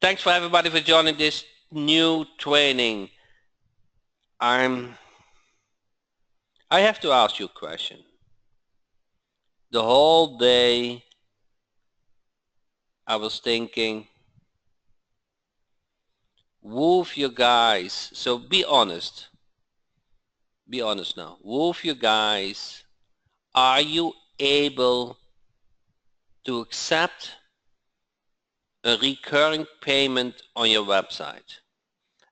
Thanks for everybody for joining this new training. I have to ask you a question. The whole day I was thinking, Wolf, you guys, so be honest. Be honest now. Wolf, you guys, are you able to accept a recurring payment on your website?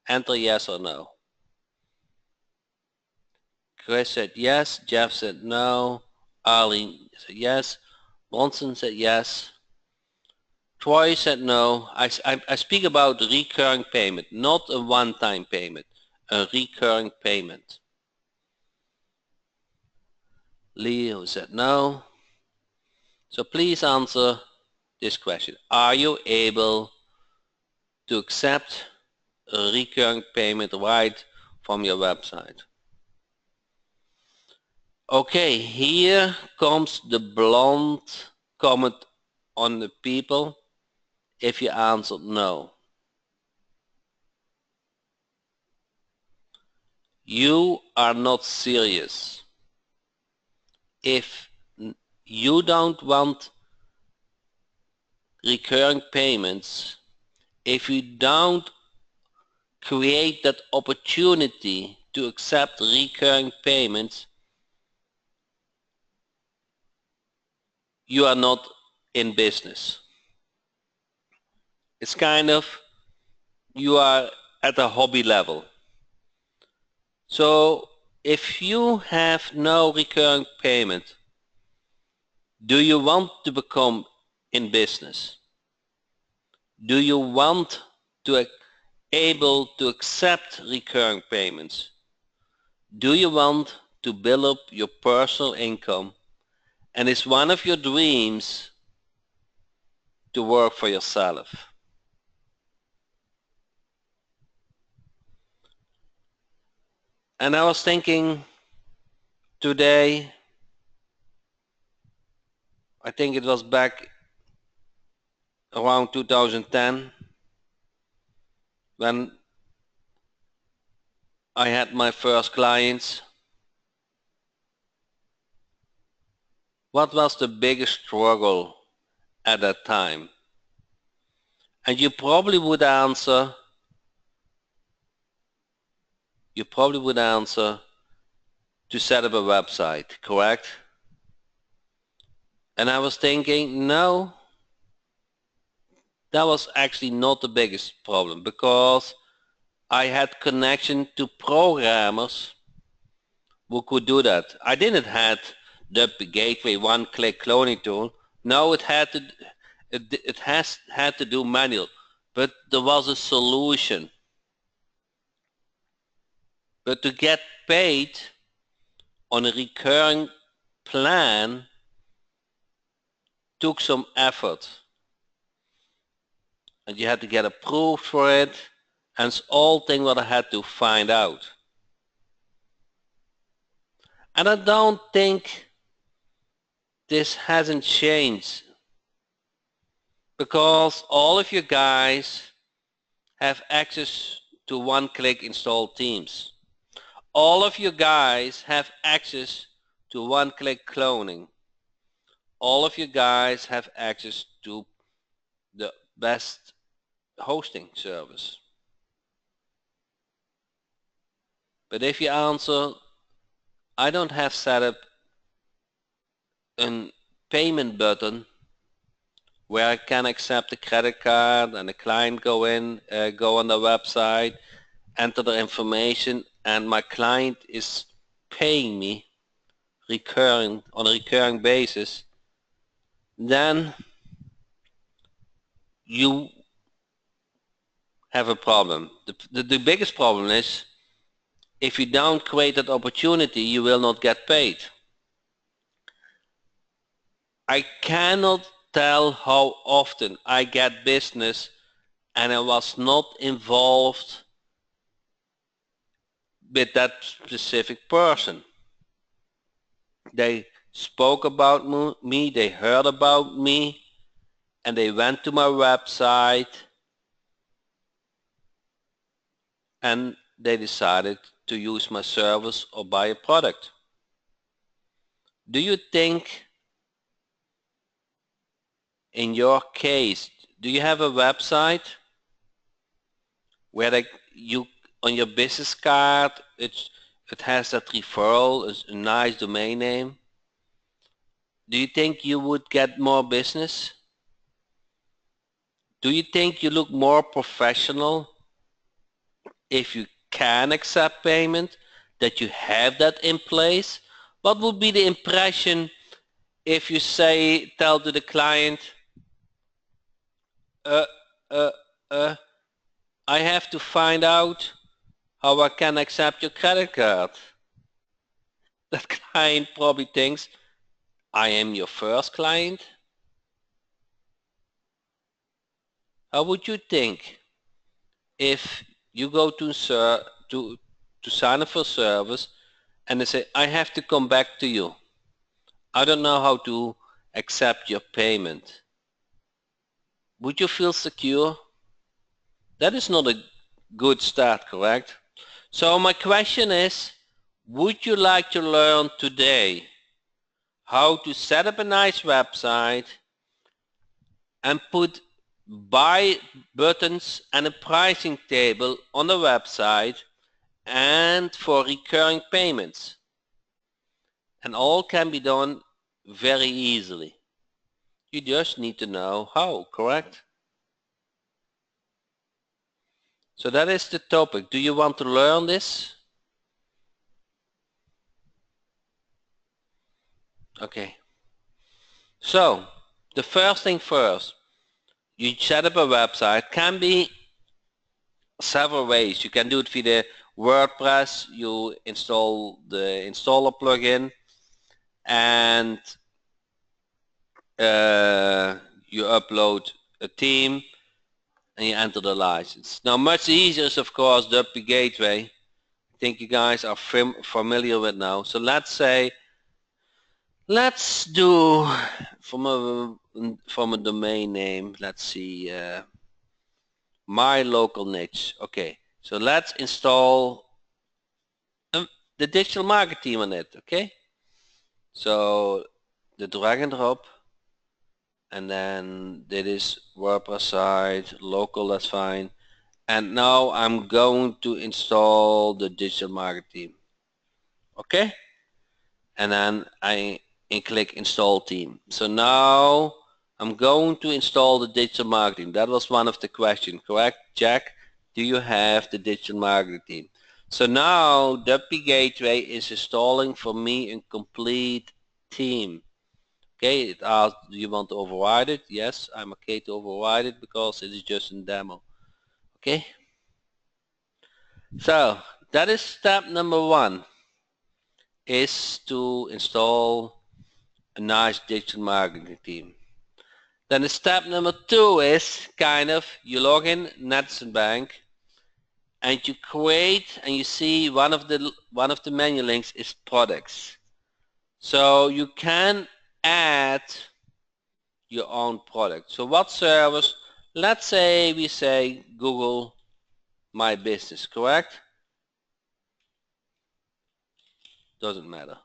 Enter yes or no. Chris said yes, Jeff said no, Arlene said yes, Bronson said yes, Troy said no. I speak about recurring payment, not a one-time payment, a recurring payment. Leo said no. So please answer this question. Are you able to accept a recurring payment right from your website? Okay, here comes the blunt comment on the people if you answered no. You are not serious. If you don't want recurring payments, if you don't create that opportunity to accept recurring payments, you are not in business. It's kind of, you are at a hobby level. So if you have no recurring payment, do you want to become in business? Do you want to able to accept recurring payments? Do you want to build up your personal income? And is one of your dreams to work for yourself? And I was thinking today, I think it was back around 2010, when I had my first clients. What was the biggest struggle at that time? And you probably would answer to set up a website, correct? And I was thinking, no, that was actually not the biggest problem, because I had connection to programmers who could do that. I didn't have the gateway one-click cloning tool. No, it had to do manual, but there was a solution. But to get paid on a recurring plan took some effort, and you had to get approved for it, and it's all thing what I had to find out. And I don't think this hasn't changed, because all of you guys have access to one-click install Teams. All of you guys have access to one-click cloning. All of you guys have access to the best hosting service. But if you answer, I don't have set up a payment button where I can accept a credit card and the client go on the website, enter the information, and my client is paying me on a recurring basis, then you have a problem. The biggest problem is, if you don't create that opportunity, you will not get paid. I cannot tell how often I get business and I was not involved with that specific person. They spoke about me, they heard about me, and they went to my website and they decided to use my service or buy a product. Do you think in your case, do you have a website where you on your business card it has that referral, a nice domain name? Do you think you would get more business? Do you think you look more professional if you can accept payment, that you have that in place? What would be the impression if you tell to the client, uh, uh, uh, I have to find out how I can accept your credit card? That client probably thinks, I am your first client. How would you think if you go to sign up for service and they say, I have to come back to you. I don't know how to accept your payment. Would you feel secure? That is not a good start, correct? So my question is, would you like to learn today how to set up a nice website and put buy buttons and a pricing table on the website and for recurring payments? And all can be done very easily. You just need to know how, correct? So that is the topic. Do you want to learn this? Okay. So the first thing first, you set up a website. Can be several ways. You can do it via WordPress. You install the installer plugin and you upload a theme and you enter the license. Now much easier is of course the WP Gateway. I think you guys are familiar with now. So let's say, let's do from a domain name, let's see, my local niche. Okay, so let's install the digital marketing on it. Okay, so the drag and drop, and then that is WordPress site, local, that's fine. And now I'm going to install the digital marketing. Okay, and then I click install theme. So now I'm going to install the digital marketing. That was one of the questions, correct? Jack, do you have the digital marketing? So now WP Gateway is installing for me a complete theme. Okay, it asks, do you want to override it? Yes, I'm okay to override it because it is just a demo. Okay, so that is step number one, is to install a nice digital marketing team. Then the step number two is kind of, you log in Netson Bank and you create, and you see one of the menu links is products. So you can add your own product. So what service? Let's say we say Google My Business, correct? Doesn't matter.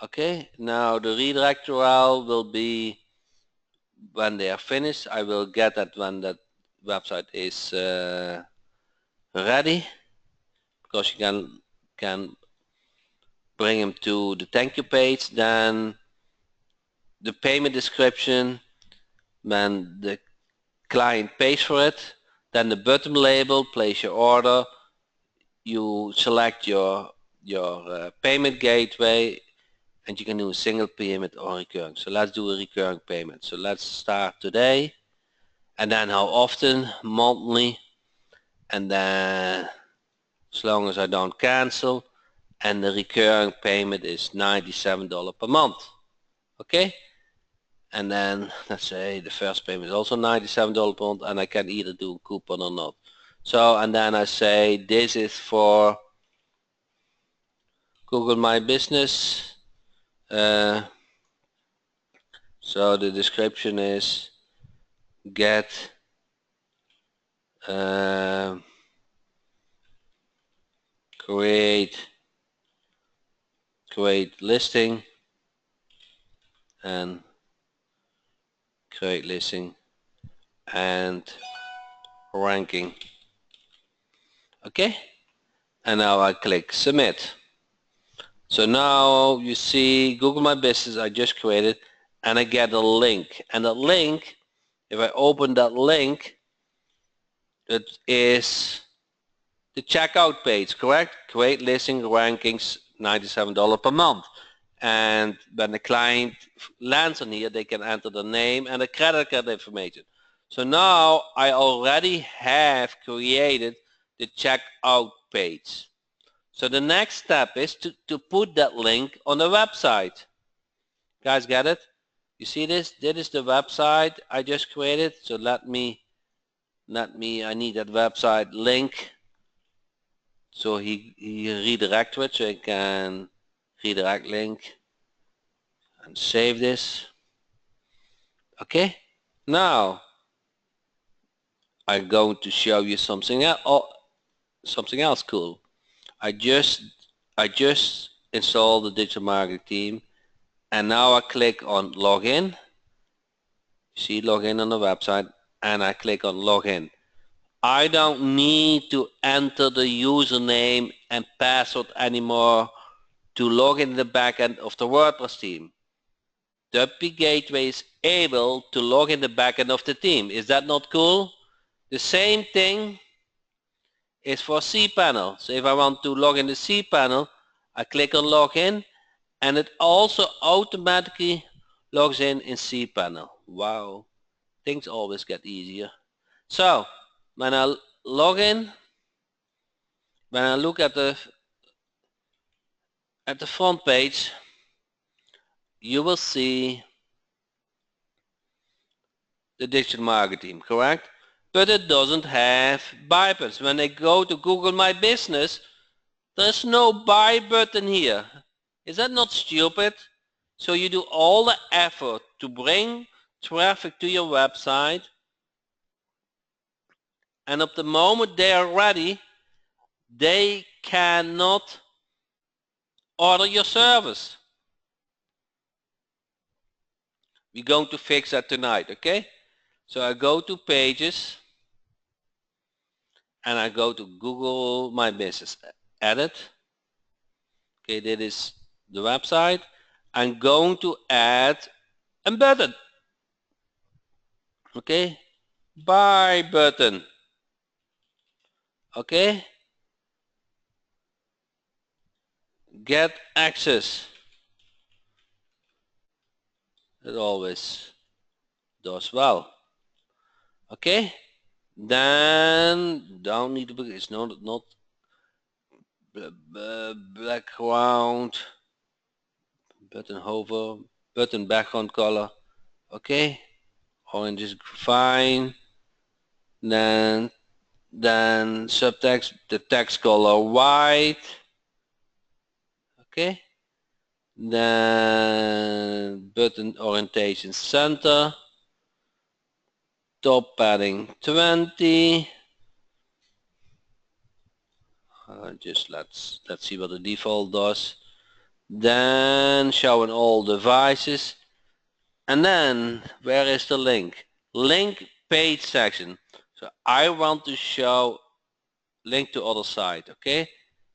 Okay, now the redirect URL will be when they are finished. I will get that when that website is ready, because you can bring them to the thank you page. Then the payment description, when the client pays for it, then the bottom label, place your order, you select your payment gateway, and you can do a single payment or recurring. So let's do a recurring payment. So let's start today, and then how often, monthly, and then as long as I don't cancel, and the recurring payment is $97 per month. Okay, and then let's say the first payment is also $97 per month, and I can either do a coupon or not. So, and then I say this is for Google My Business. So the description is get create listing and create listing and ranking. Okay, and now I click submit. So now you see Google My Business I just created, and I get a link, and that link, if I open that link, it is the checkout page, correct? Create listing rankings, $97 per month. And when the client lands on here, they can enter the name and the credit card information. So now I already have created the checkout page. So the next step is to put that link on the website. Guys, get it? You see this? This is the website I just created. So I need that website link. So he redirect to it, so I can redirect link and save this. Okay, now I'm going to show you something else. Oh, something else cool. I just installed the digital marketing team, and now I click on login. See login on the website, and I click on login. I don't need to enter the username and password anymore to log in the backend of the WordPress team. The WP Gateway is able to log in the backend of the team. Is that not cool? The same thing is for cPanel. So if I want to log in the cPanel, I click on login, and it also automatically logs in cPanel. Wow, things always get easier. So when I log in, when I look at the front page, you will see the digital marketing, correct? But it doesn't have buy buttons. When I go to Google My Business, there's no buy button here. Is that not stupid? So you do all the effort to bring traffic to your website, and at the moment they are ready, they cannot order your service. We're going to fix that tonight, okay? So I go to pages, and I go to Google My Business, edit. Okay, that is the website. I'm going to add a button. Okay, buy button. Okay, get access. It always does well. Okay, then don't need to, it's not background, button hover, button background color. Okay, orange is fine. Then subtext, the text color white. Okay, then button orientation center, top padding 20. Just let's see what the default does. Then showing all devices, and then where is the link? Link page section. So I want to show link to other site, okay?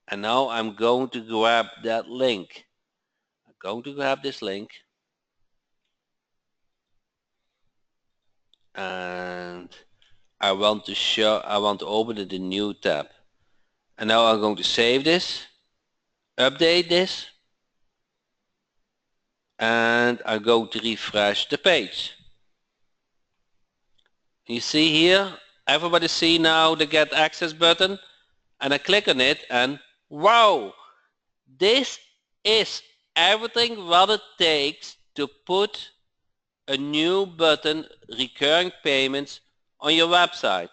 And now I'm going to grab that link. I'm going to grab this link, and I want to open it in a new tab. And now I'm going to save this, update this, and I'm going to refresh the page. You see here, everybody see now the get access button, and I click on it, and wow, this is everything what it takes to put a new button, recurring payments, on your website.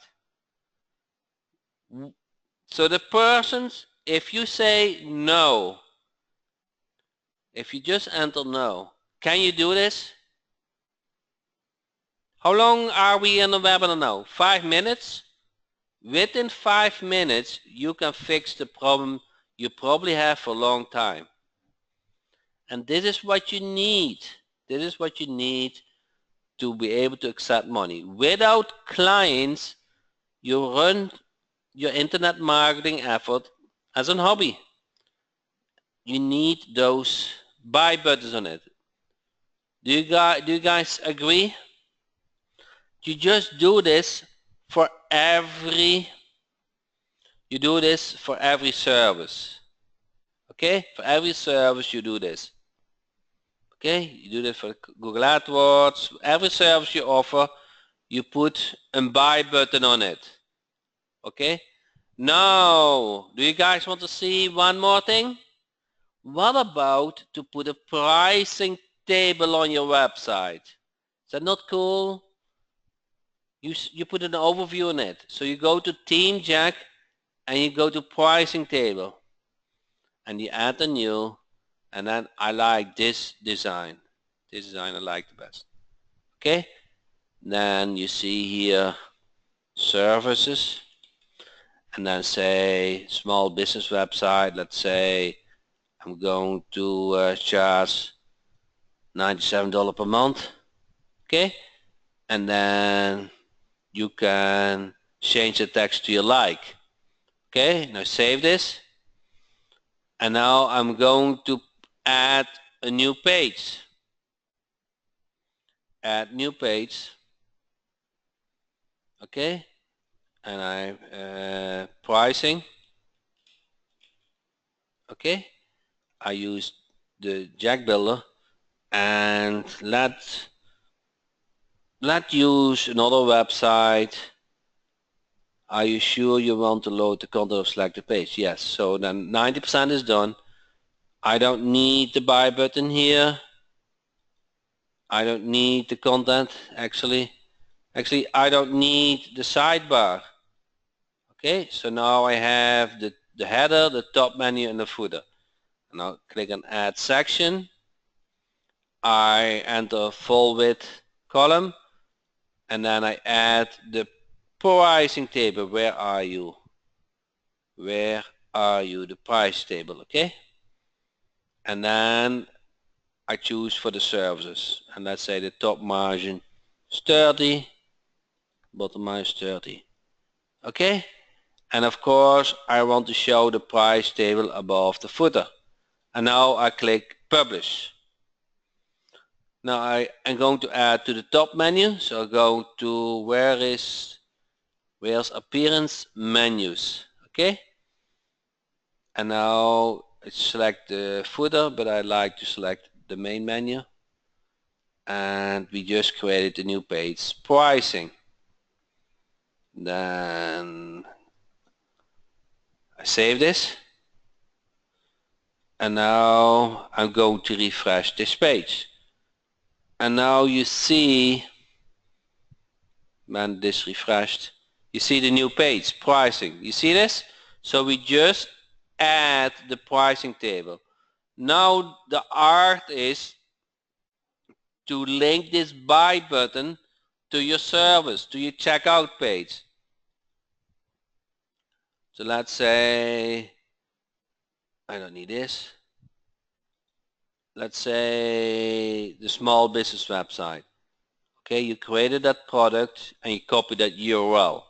So the persons, if you say no, if you just enter no, can you do this? How long are we in the webinar now? 5 minutes? Within 5 minutes, you can fix the problem you probably have for a long time. And this is what you need. This is what you need to be able to accept money. Without clients, you run your internet marketing effort as a hobby. You need those buy buttons on it. Do you guys agree? You just do this for every service. Okay? For every service you do this. Okay? You do this for Google AdWords. Every service you offer, you put a buy button on it. Okay? Now, do you guys want to see one more thing? What about to put a pricing table on your website? Is that not cool? You put an overview on it. So you go to Team Jack and you go to pricing table and you add a new, and then I like this design. This design I like the best. Okay? Then you see here services, and then say small business website. Let's say I'm going to charge $97 per month. Okay? And then you can change the text to your like. Okay, now save this. And now I'm going to add a new page. Add new page. Okay, and I pricing. Okay, I use the Jack Builder, and let's use another website. Are you sure you want to load the content of selected page? Yes. So then 90% is done. I don't need the buy button here. I don't need the content actually. Actually, I don't need the sidebar. Okay, so now I have the header, the top menu, and the footer. And I'll click on Add Section. I enter full width column, and then I add the pricing table. Where are you? Where are you? The price table, okay? And then I choose for the services, and let's say the top margin is 30, bottom margin is 30. Okay? And of course I want to show the price table above the footer. And now I click Publish. Now I am going to add to the top menu, so I go to where's Appearance, Menus. Okay? And now I select the footer, but I like to select the main menu. And we just created a new page, Pricing. Then I save this. And now I'm going to refresh this page. And now you see, when this refreshed, you see the new page, pricing. You see this? So we just add the pricing table. Now the art is to link this buy button to your service, to your checkout page. So let's say, I don't need this. Let's say the small business website. Okay, you created that product and you copy that URL.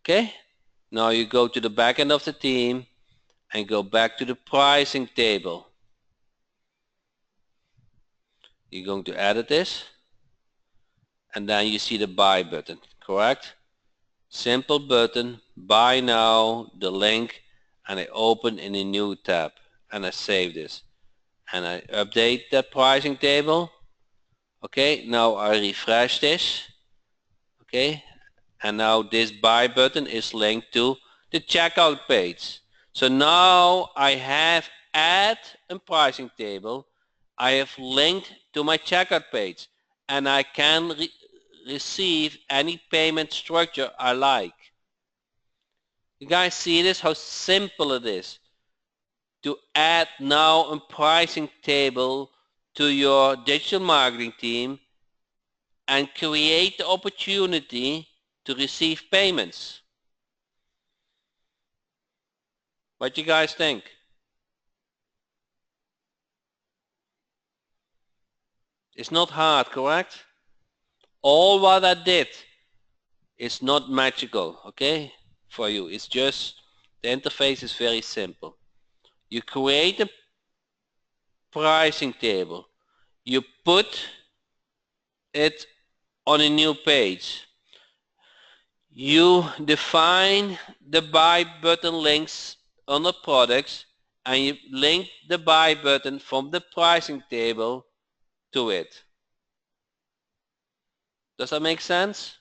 Okay, now you go to the back end of the team and go back to the pricing table. You're going to edit this, and then you see the buy button, correct? Simple button, buy now, the link, and I open in a new tab, and I save this. And I update that pricing table. Okay, now I refresh this. Okay, and now this buy button is linked to the checkout page. So now I have add a pricing table. I have linked to my checkout page, and I can receive any payment structure I like. You guys see this, how simple it is to add now a pricing table to your digital marketing team and create the opportunity to receive payments. What you guys think? It's not hard, correct? All what I did is not magical, okay, for you. It's just the interface is very simple. You create a pricing table. You put it on a new page. You define the buy button links on the products and you link the buy button from the pricing table to it. Does that make sense?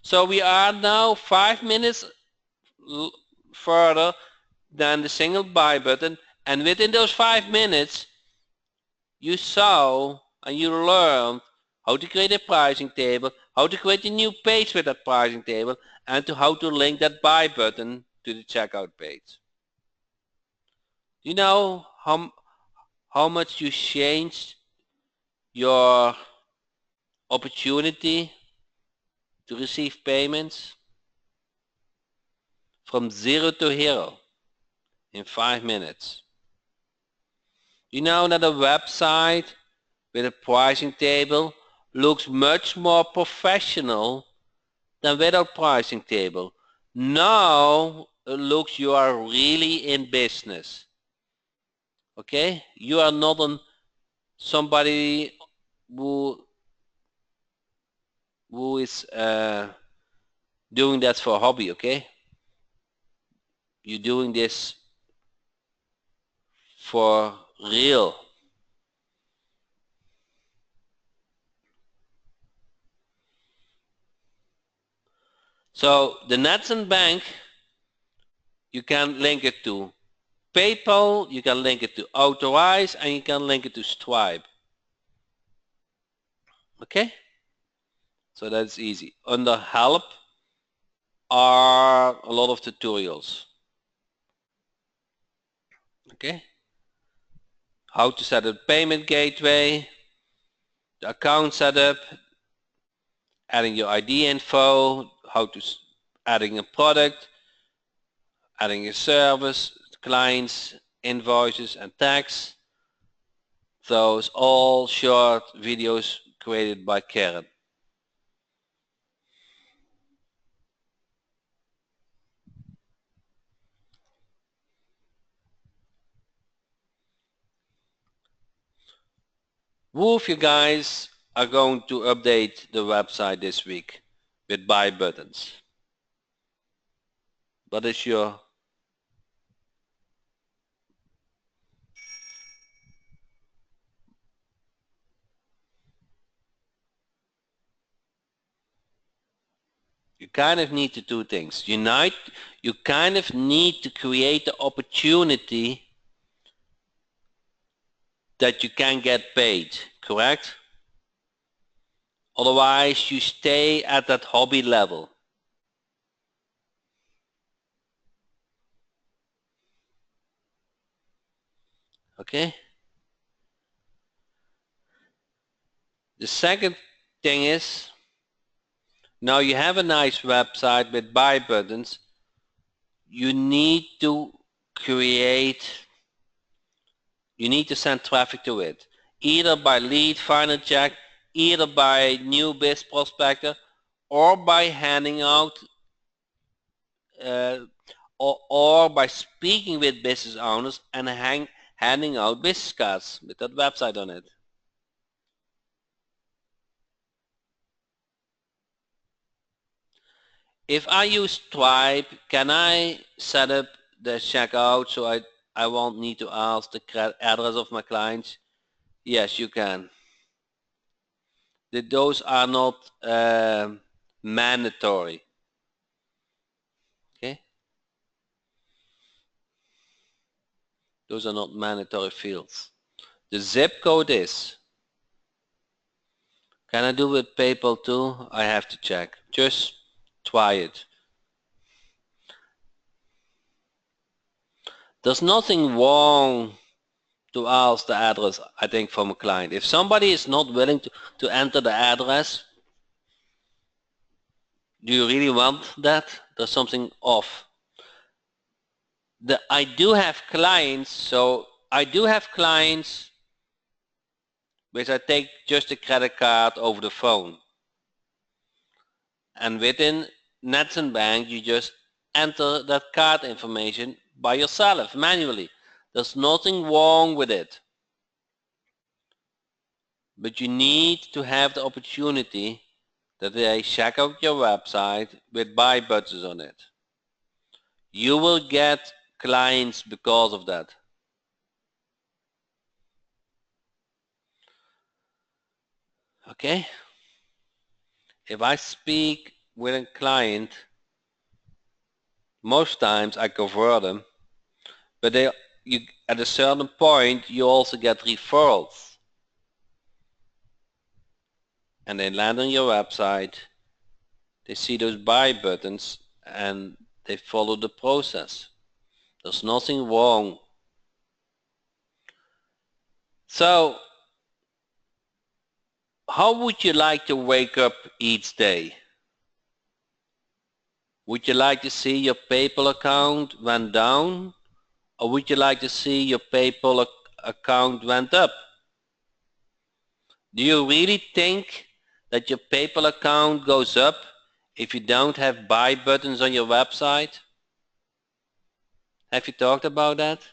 So we are now 5 minutes further than the single buy button, and within those 5 minutes you saw and you learned how to create a pricing table, how to create a new page with that pricing table, and how to link that buy button to the checkout page. You know how much you changed your opportunity to receive payments from 0 to hero in 5 minutes. You know that a website with a pricing table looks much more professional than without pricing table. Now it looks you are really in business. Okay? You are not somebody who is doing that for a hobby, okay? You're doing this for real. So the Nets and Bank, you can link it to PayPal, you can link it to Authorize, and you can link it to Stripe. Okay? So that's easy. Under Help are a lot of tutorials. Okay? How to set up payment gateway, the account setup, adding your ID info, how to adding a product, adding a service, clients, invoices, and tax. Those all short videos created by Karen. Who of you guys are going to update the website this week with buy buttons? What is your you kind of need to do things. You kind of need to create the opportunity that you can get paid, correct? Otherwise you stay at that hobby level. Okay? The second thing is, now you have a nice website with buy buttons. You need to send traffic to it, either by lead final check, either by new biz prospector, or by handing out or by speaking with business owners and handing out business cards with that website on it. If I use Stripe, can I set up the checkout so I won't need to ask the address of my clients? Yes, you can. Those are not mandatory. Okay? Those are not mandatory fields. The zip code is. Can I do with PayPal too? I have to check. Just try it. There's nothing wrong to ask the address, I think, from a client. If somebody is not willing to enter the address, Do you really want that? There's something off. I do have clients, so I do have clients which I take just a credit card over the phone. And within Nets and Bank, you just enter that card information by yourself manually. There's nothing wrong with it. But you need to have the opportunity that they check out your website with buy buttons on it. You will get clients because of that. Okay? If I speak with a client, most times I convert them, but at a certain point you also get referrals. And they land on your website, they see those buy buttons, and they follow the process. There's nothing wrong. So, how would you like to wake up each day? Would you like to see your PayPal account went down, or would you like to see your PayPal account went up? Do you really think that your PayPal account goes up if you don't have buy buttons on your website? Have you talked about that?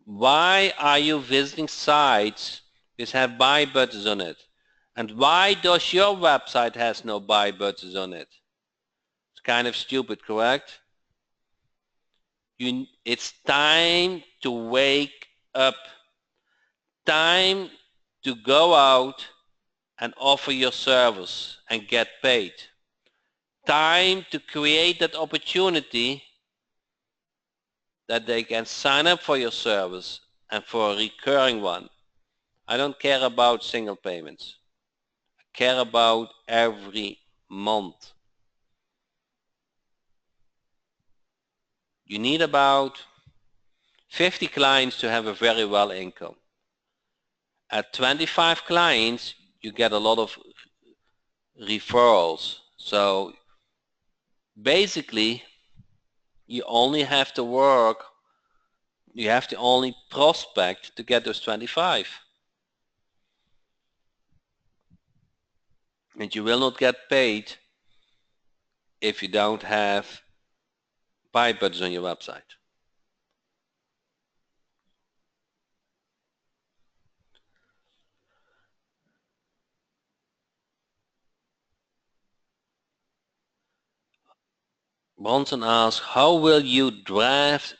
Why are you visiting sites which have buy buttons on it? And why does your website has no buy buttons on it? It's kind of stupid, correct? It's time to wake up. Time to go out and offer your service and get paid. Time to create that opportunity that they can sign up for your service and for a recurring one. I don't care about single payments. I care about every month. You need about 50 clients to have a very well income. At 25 clients, you get a lot of referrals. So basically, you only have to work, you have to only prospect to get those 25. And you will not get paid if you don't have buy buttons on your website. Bronson asks, how will you draft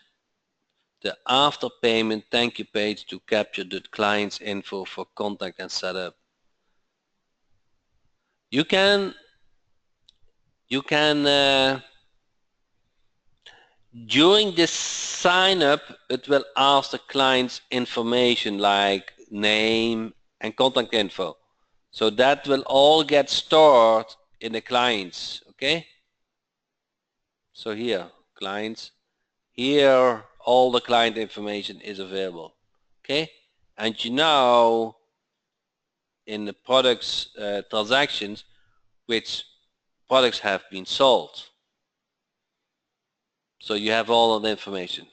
the after payment thank you page to capture the client's info for contact and setup? You can during this sign up, it will ask the client's information like name and contact info. So that will all get stored in the clients, okay? So here, clients, here all the client information is available, okay? And you know in the products transactions which products have been sold. So you have all of the information.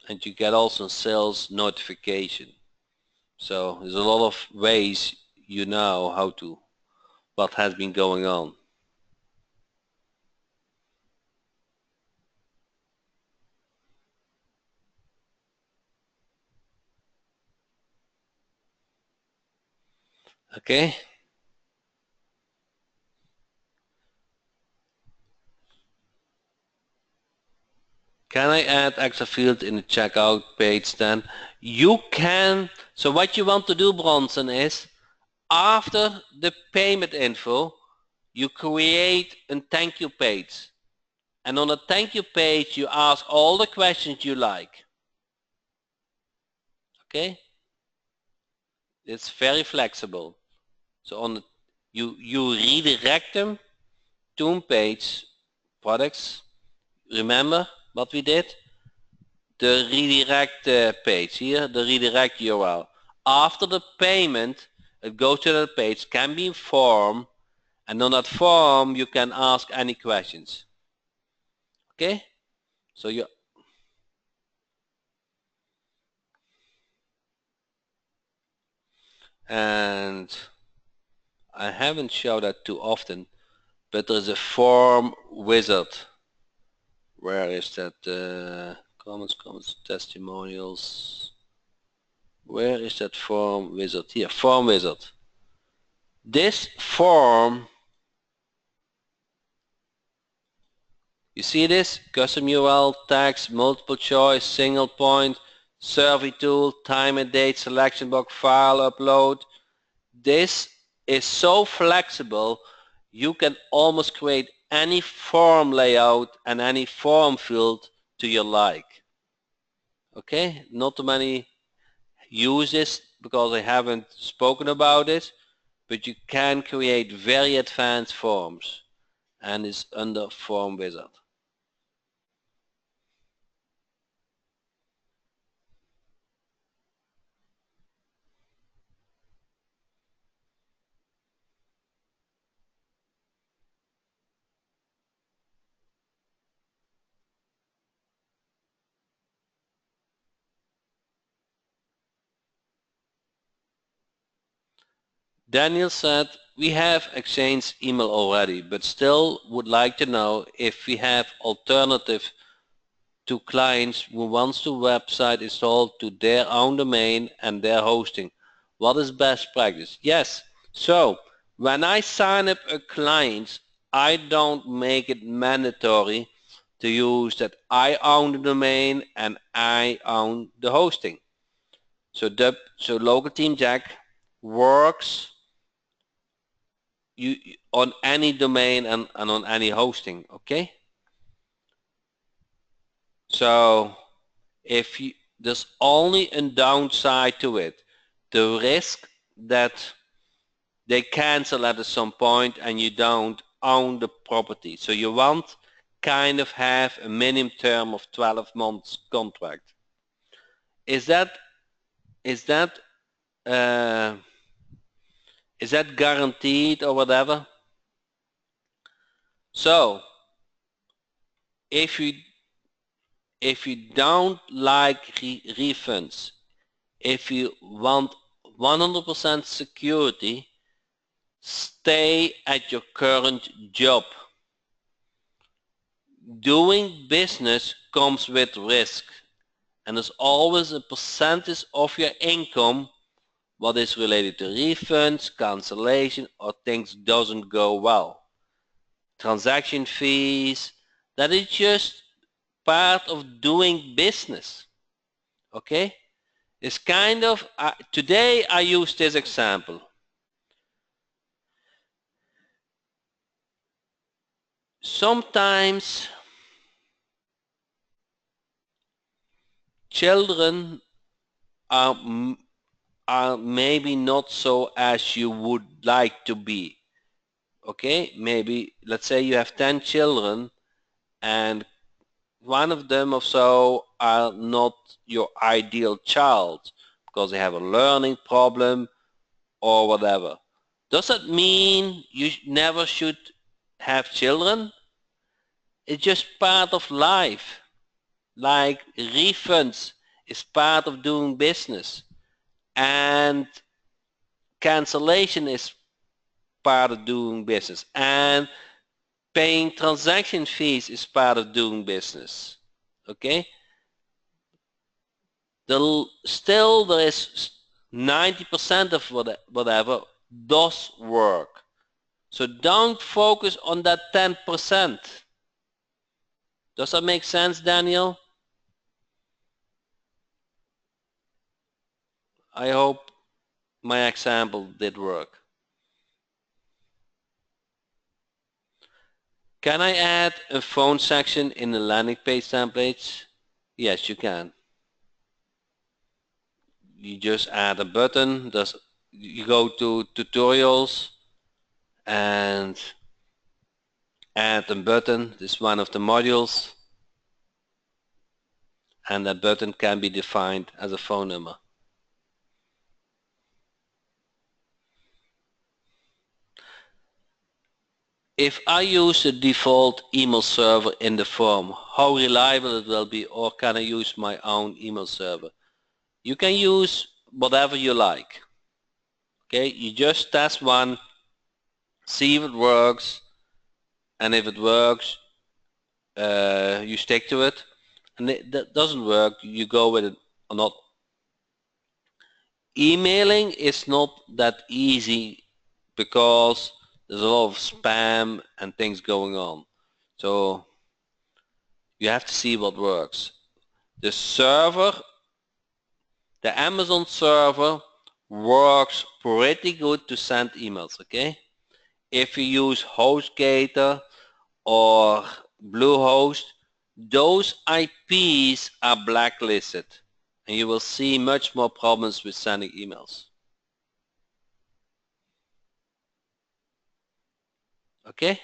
And you get also sales notification. So there's a lot of ways you know how to, what has been going on. Okay. Can I add extra field in the checkout page then? You can. So what you want to do, Bronson, is after the payment info, you create a thank you page. And on the thank you page, you ask all the questions you like. Okay? It's very flexible. So on the, you redirect them to a page, products. Remember what we did? The redirect page here, the redirect URL. After the payment, it goes to the page, can be informed, And on that form, you can ask any questions. Okay? So you and I haven't showed that too often, but there's a form wizard. Where is that? Comments, testimonials. Where is that form wizard? Here, form wizard. This form, you see this? Custom URL, text, multiple choice, single point, survey tool, time and date, selection box, file upload. This is so flexible, you can almost create any form layout and any form field to your like. Okay, not too many use this because I haven't spoken about it, but you can create very advanced forms and it's under Form Wizard. Daniel said, we have exchanged email already, but still would like to know if we have alternative to clients who wants the website installed to their own domain and their hosting. What is best practice? Yes. So when I sign up a client, I don't make it mandatory to use that I own the domain and I own the hosting. So local team Jack works on any domain and on any hosting, okay? So if you, there's only a downside to it, the risk that they cancel at some point and you don't own the property. So you want kind of have a minimum term of 12 months contract. Is that is that uh, is that guaranteed or whatever? So if you don't like refunds, if you want 100% security, stay at your current job. Doing business comes with risk, and there's always a percentage of your income what is related to refunds, cancellation, or things doesn't go well. Transaction fees, that is just part of doing business. Okay? It's kind of, today I use this example. Sometimes children are, are maybe not so as you would like to be. Okay? Maybe, let's say you have 10 children and one of them or so are not your ideal child because they have a learning problem or whatever. Does that mean you never should have children? It's just part of life. Like refunds is part of doing business and cancellation is part of doing business and paying transaction fees is part of doing business. Okay? Still there is 90% of whatever does work. So don't focus on that 10%. Does that make sense, Daniel? I hope my example did work. Can I add a phone section in the landing page templates? Yes, you can. You just add a button. You go to tutorials and add a button. This is one of the modules. And that button can be defined as a phone number. if I use the default email server in the form, how reliable it will be, or can I use my own email server? You can use whatever you like. Okay, you just test one, see if it works, and if it works, you stick to it. And if that doesn't work, you go with it or not. Emailing is not that easy because there's a lot of spam and things going on. So you have to see what works. The server, the Amazon server works pretty good to send emails, okay? If you use HostGator or Bluehost, those IPs are blacklisted and you will see much more problems with sending emails. Okay?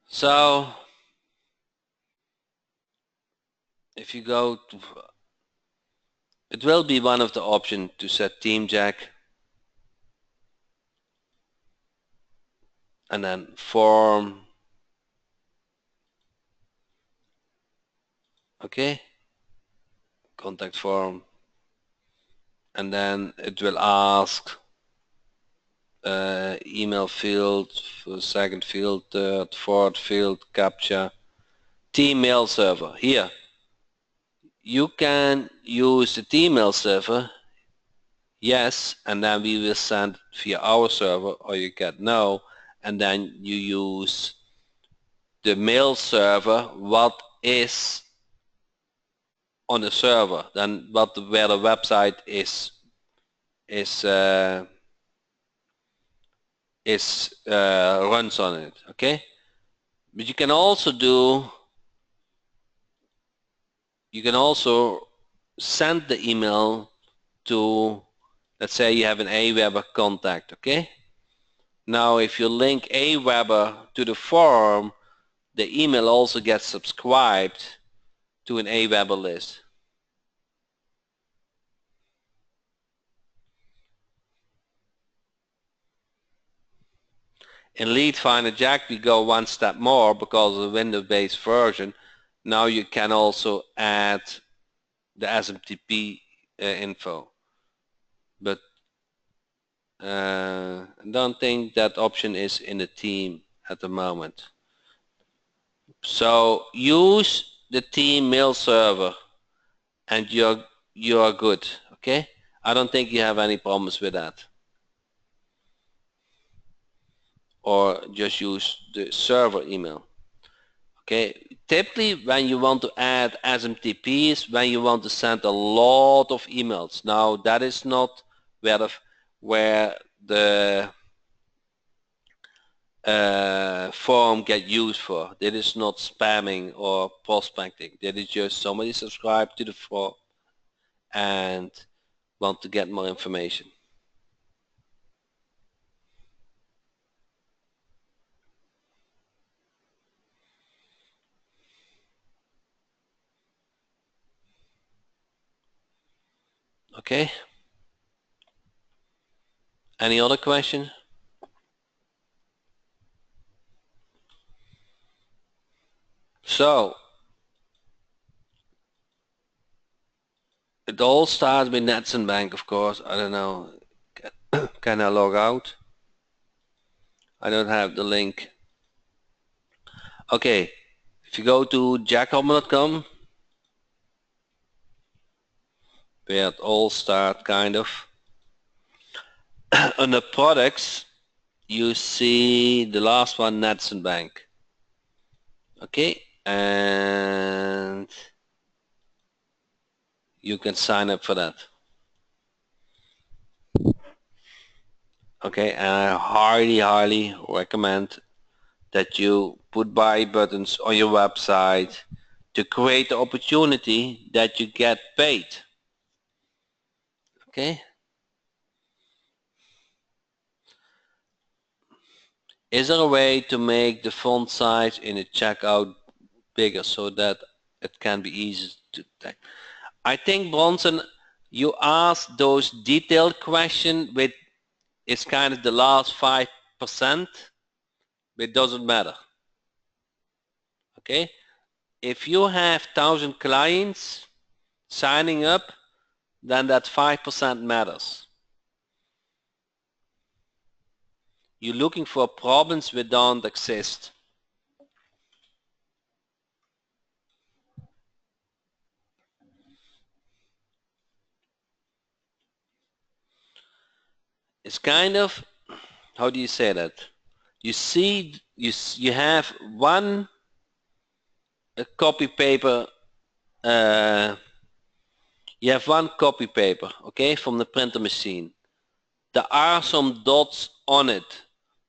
So if you go to, it will be one of the options to set TeamJack and then form. Okay, contact form, and then it will ask email field, second field, third, fourth field, captcha, team mail server. Here you can use the team mail server, yes, and then we will send via our server, or you get no, and then you use the mail server what is on the server, then where the website is runs on it. Okay, but you can also send the email to, let's say you have an Aweber contact. Okay, now if you link Aweber to the forum, the email also gets subscribed to an Aweber list. In Lead Finder Jack we go one step more because of the window-based version. Now you can also add the SMTP info, but I don't think that option is in the team at the moment. So use the team mail server and you are good. Okay, I don't think you have any problems with that. Or just use the server email. Okay, typically when you want to add SMTPs, when you want to send a lot of emails. Now that is not where the form get used for. That is not spamming or prospecting. That is just somebody subscribed to the form and want to get more information. Okay. Any other question? So it all starts with Netson Bank, of course. I don't know. Can I log out? I don't have the link. Okay, if you go to jackhopman.com, where it all starts kind of, under products, you see the last one, Netson Bank. Okay, and you can sign up for that. Okay, and I highly recommend that you put buy buttons on your website to create the opportunity that you get paid. Okay. Is there a way to make the font size in the checkout bigger so that it can be easy to take? I think, Bronson, you asked those detailed questions with, it's kind of the last 5 5%, it doesn't matter. Okay? If you have 1,000 clients signing up, then that 5% matters. You're looking for problems which don't exist. It's kind of, how do you say that? You see, you have one copy paper, you have one copy paper, okay, from the printer machine. There are some dots on it,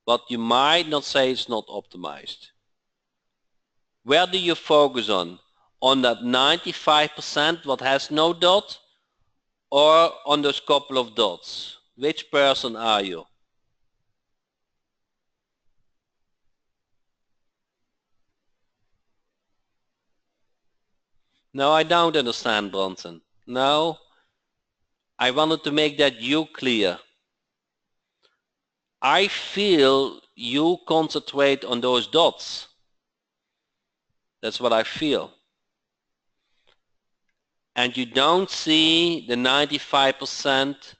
but you might not say it's not optimized. Where do you focus on? On that 95% what has no dot, or on those couple of dots? Which person are you? No, I don't understand, Bronson. No, I wanted to make that you clear. I feel you concentrate on those dots. That's what I feel. And you don't see the 95%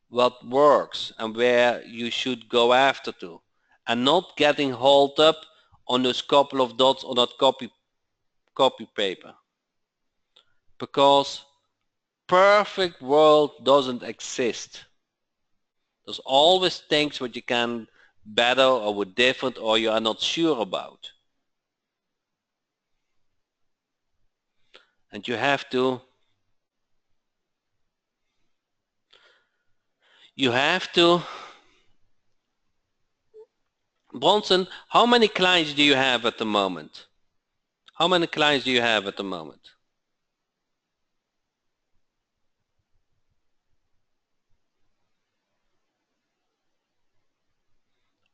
what works and where you should go after to. And not getting hauled up on those couple of dots on that copy paper. Because perfect world doesn't exist. There's always things what you can better or with different or you are not sure about. And you have to Bronson, how many clients do you have at the moment? How many clients do you have at the moment?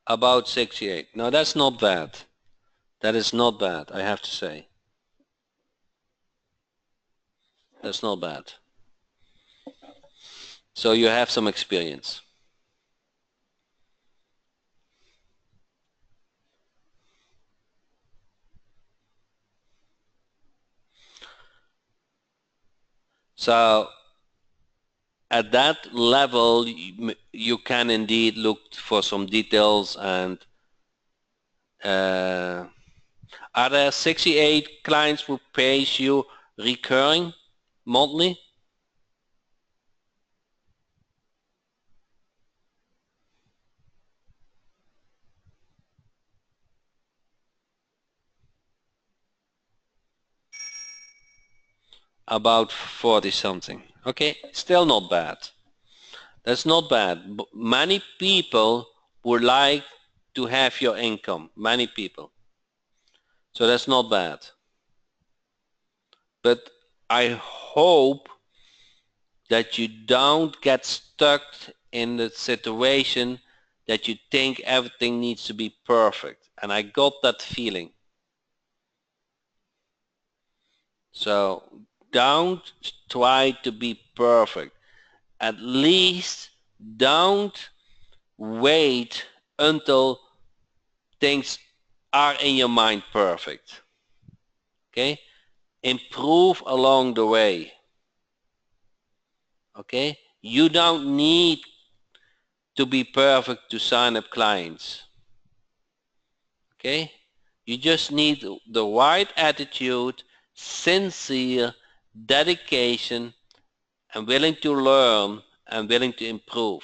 About 68. No, that's not bad. That is not bad, I have to say. That's not bad. So you have some experience. So at that level, you can indeed look for some details and are there 68 clients who pays you recurring monthly? About 40 something. Okay, still not bad. That's not bad. But many people would like to have your income. Many people. So that's not bad. But I hope that you don't get stuck in the situation that you think everything needs to be perfect. And I got that feeling. So don't try to be perfect. At least don't wait until things are in your mind perfect. Okay? Improve along the way. Okay? You don't need to be perfect to sign up clients. Okay? You just need the right attitude, sincere dedication, and willing to learn and willing to improve.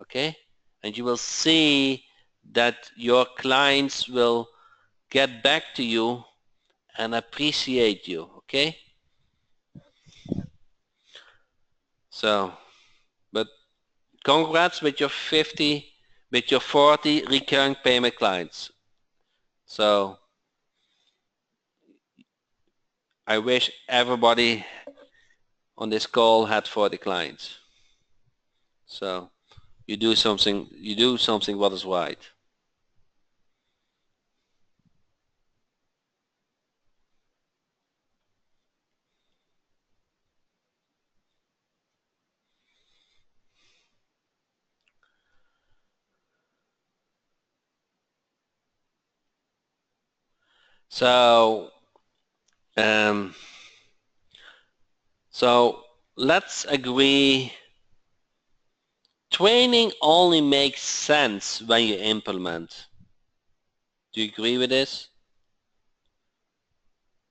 Okay? And you will see that your clients will get back to you and appreciate you. Okay? So, but congrats with your 40 recurring payment clients. So I wish everybody on this call had 40 clients. So you do something what is right. So um, so let's agree training only makes sense when you implement. Do you agree with this?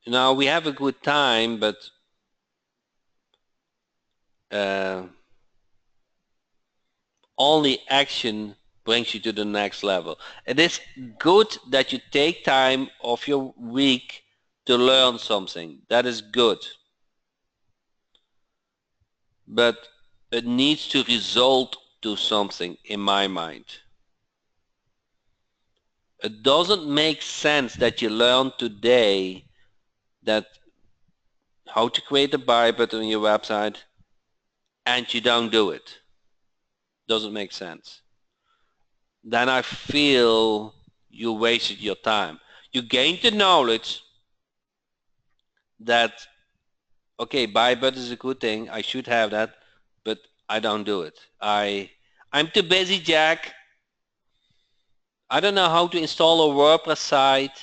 Now we have a good time, but uh, only action brings you to the next level. It is good that you take time of your week to learn something. That is good. But it needs to result to something in my mind. It doesn't make sense that you learn today that how to create a buy button on your website and you don't do it. Doesn't make sense. Then I feel you wasted your time. You gained the knowledge that, okay, buy button is a good thing. I should have that, but I don't do it. I'm too busy, Jack. I don't know how to install a WordPress site.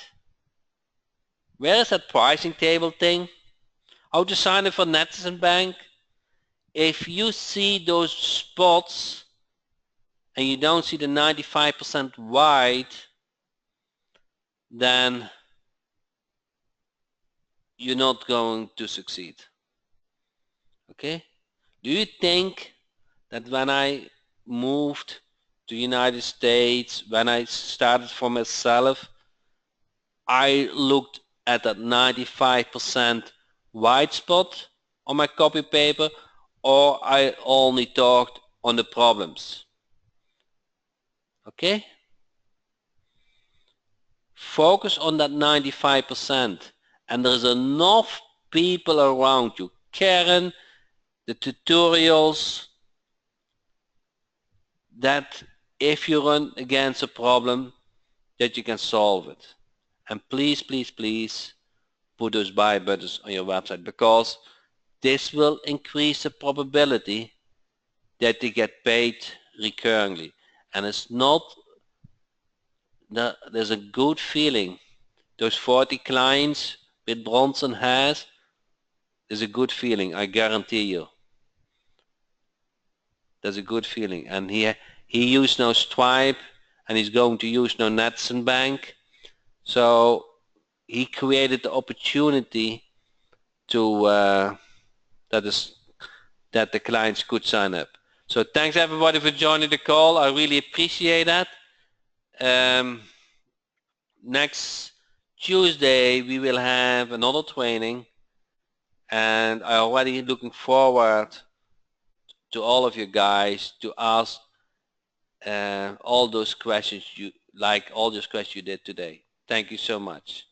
Where is that pricing table thing? How to sign up for Netizen Bank? If you see those spots and you don't see the 95% white, then you're not going to succeed. Okay? Do you think that when I moved to the United States, when I started for myself, I looked at that 95% white spot on my copy paper, or I only talked on the problems? Okay? Focus on that 95%, and there's enough people around you. Karen, the tutorials, that if you run against a problem, that you can solve it. And please, please, please put those buy buttons on your website, because this will increase the probability that they get paid recurringly. And it's not that there's a good feeling. Those 40 clients with Bronson has is a good feeling, I guarantee you. There's a good feeling. And he used no Stripe, and he's going to use no Netizen Bank. So he created the opportunity to that the clients could sign up. So thanks everybody for joining the call. I really appreciate that. Next Tuesday we will have another training, and I already looking forward to all of you guys to ask all those questions you did today. Thank you so much.